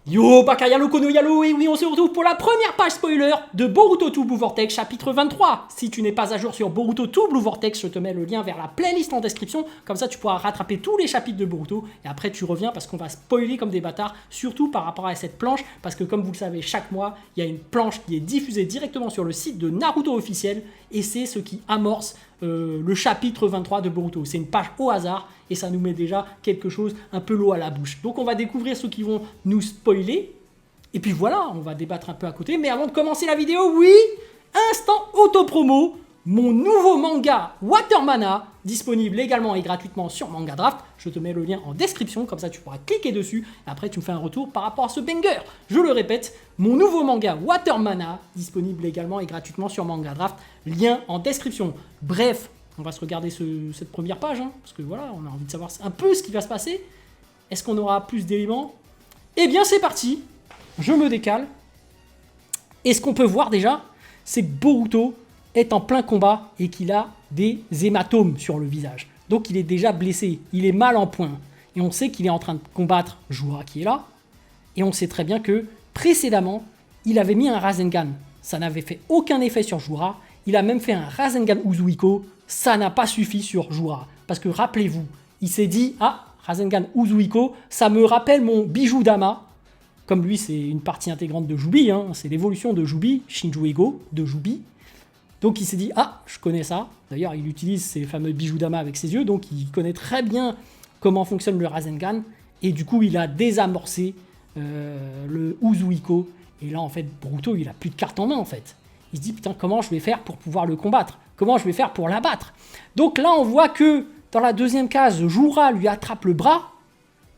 Yo, Bakayalo Kono Yalo, et oui, on se retrouve pour la première page spoiler de Boruto 2 Blue Vortex, chapitre 23. Si tu n'es pas à jour sur Boruto 2 Blue Vortex, je te mets le lien vers la playlist en description, comme ça tu pourras rattraper tous les chapitres de Boruto, et après tu reviens parce qu'on va spoiler comme des bâtards, surtout par rapport à cette planche, parce que comme vous le savez, chaque mois, il y a une planche qui est diffusée directement sur le site de Naruto officiel, et c'est ce qui amorce le chapitre 23 de Boruto. C'est une page au hasard et ça nous met déjà quelque chose un peu l'eau à la bouche. Donc on va découvrir ceux qui vont nous spoiler et puis voilà, on va débattre un peu à côté. Mais avant de commencer la vidéo, oui, instant auto-promo, mon nouveau manga Watermana, disponible également et gratuitement sur Manga Draft. Je te mets le lien en description, comme ça tu pourras cliquer dessus. Et après tu me fais un retour par rapport à ce banger. Je le répète, mon nouveau manga Watermana, disponible également et gratuitement sur Manga Draft. Lien en description. Bref, on va se regarder cette première page, hein, parce que voilà, on a envie de savoir un peu ce qui va se passer. Est-ce qu'on aura plus d'éléments? Eh bien c'est parti, je me décale. Et ce qu'on peut voir déjà, c'est que Boruto est en plein combat et qu'il a des hématomes sur le visage. Donc il est déjà blessé, il est mal en point. Et on sait qu'il est en train de combattre Jura qui est là. Et on sait très bien que précédemment, il avait mis un Rasengan. Ça n'avait fait aucun effet sur Jura. Il a même fait un Rasengan Uzuiko. Ça n'a pas suffi sur Jura. Parce que rappelez-vous, il s'est dit « Ah, Rasengan Uzuiko, ça me rappelle mon bijou Dama ». Comme lui, c'est une partie intégrante de Jubi. Hein. C'est l'évolution de Jubi, Shinju Ego, de Jubi. Donc il s'est dit « Ah, je connais ça ». D'ailleurs, il utilise ces fameux bijoux Dama avec ses yeux. Donc il connaît très bien comment fonctionne le Rasengan. Et du coup, il a désamorcé le Uzuiko. Et là, en fait, Boruto, il a plus de carte en main, en fait. Il se dit, putain, comment je vais faire pour pouvoir le combattre? Comment je vais faire pour l'abattre? Donc là, on voit que dans la deuxième case, Jura lui attrape le bras.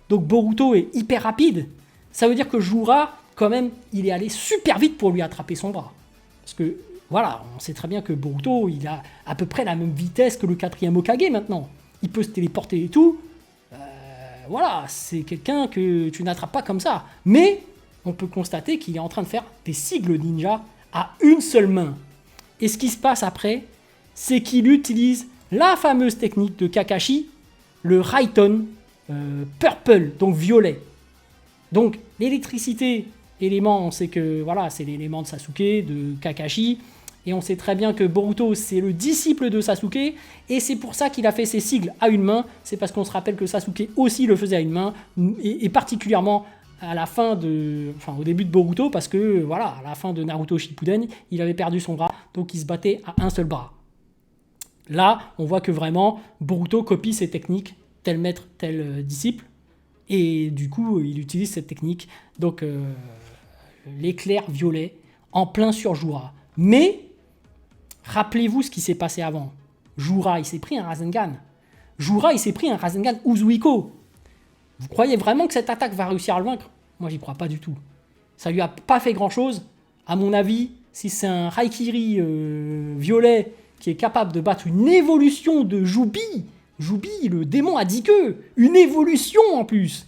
Donc Boruto est hyper rapide. Ça veut dire que Jura, quand même, il est allé super vite pour lui attraper son bras. Parce que, voilà, on sait très bien que Boruto, il a à peu près la même vitesse que le 4e Hokage maintenant. Il peut se téléporter et tout. Voilà, c'est quelqu'un que tu n'attrapes pas comme ça. Mais on peut constater qu'il est en train de faire des sigles ninja à une seule main. Et ce qui se passe après, c'est qu'il utilise la fameuse technique de Kakashi, le Raiton Purple, donc violet. Donc l'électricité, élément, on sait que voilà, c'est l'élément de Sasuke, de Kakashi. Et on sait très bien que Boruto, c'est le disciple de Sasuke. Et c'est pour ça qu'il a fait ses sigles à une main. C'est parce qu'on se rappelle que Sasuke aussi le faisait à une main. Et particulièrement à la fin au début de Boruto, parce que voilà, à la fin de Naruto Shippuden, il avait perdu son bras, donc il se battait à un seul bras. Là, on voit que vraiment, Boruto copie ses techniques, tel maître, tel disciple, et du coup, il utilise cette technique, donc l'éclair violet, en plein sur Jura. Mais, rappelez-vous ce qui s'est passé avant. Jura, il s'est pris un Rasengan. Jura, il s'est pris un Rasengan Uzuiko. Vous croyez vraiment que cette attaque va réussir à le vaincre? Moi, j'y crois pas du tout. Ça lui a pas fait grand-chose. À mon avis, si c'est un Raikiri violet qui est capable de battre une évolution de Jubi, le démon a dit que, une évolution en plus,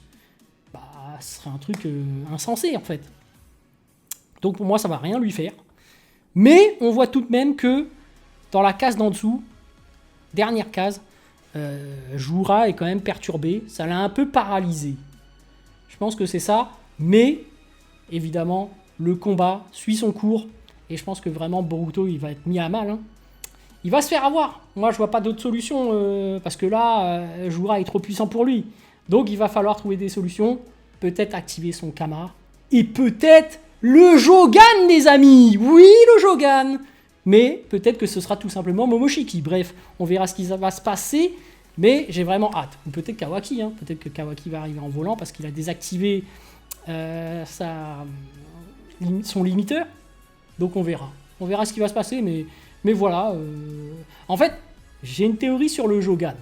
bah, ce serait un truc insensé en fait. Donc pour moi, ça va rien lui faire. Mais on voit tout de même que dans la case d'en dessous, dernière case, Jura est quand même perturbé, ça l'a un peu paralysé. Je pense que c'est ça, mais évidemment, le combat suit son cours, et je pense que vraiment Boruto, il va être mis à mal. Hein. Il va se faire avoir. Moi, je vois pas d'autre solution, parce que là, Jura est trop puissant pour lui. Donc, il va falloir trouver des solutions, peut-être activer son Kama, et peut-être le Jogan, les amis. Oui, le Jogan. Mais peut-être que ce sera tout simplement Momoshiki. Bref, on verra ce qui va se passer. Mais j'ai vraiment hâte. Ou peut-être Kawaki. Hein. Peut-être que Kawaki va arriver en volant parce qu'il a désactivé son limiteur. Donc on verra. On verra ce qui va se passer. Mais voilà. En fait, j'ai une théorie sur le Jogan.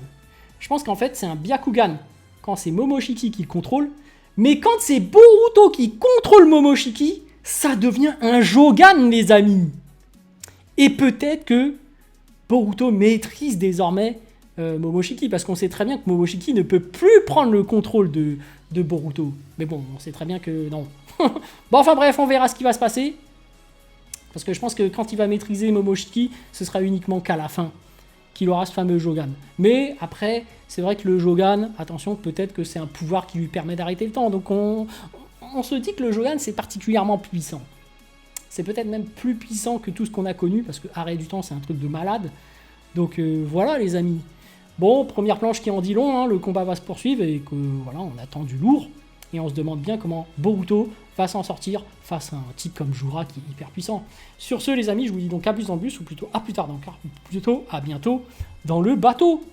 Je pense qu'en fait, c'est un Byakugan quand c'est Momoshiki qui le contrôle. Mais quand c'est Boruto qui contrôle Momoshiki, ça devient un Jogan, les amis. Et peut-être que Boruto maîtrise désormais Momoshiki, parce qu'on sait très bien que Momoshiki ne peut plus prendre le contrôle de Boruto. Mais bon, on sait très bien que non. Bon, enfin bref, on verra ce qui va se passer. Parce que je pense que quand il va maîtriser Momoshiki, ce sera uniquement qu'à la fin qu'il aura ce fameux Jogan. Mais après, c'est vrai que le Jogan, attention, peut-être que c'est un pouvoir qui lui permet d'arrêter le temps. Donc on on se dit que le Jogan, c'est particulièrement puissant. C'est peut-être même plus puissant que tout ce qu'on a connu, parce que Arrêt du Temps, c'est un truc de malade. Donc voilà, les amis. Bon, première planche qui en dit long, hein, le combat va se poursuivre, et que voilà, on attend du lourd. Et on se demande bien comment Boruto va s'en sortir face à un type comme Jura qui est hyper puissant. Sur ce, les amis, je vous dis donc à plus dans le bus, ou plutôt à plus tard dans le car, ou plutôt à bientôt dans le bateau.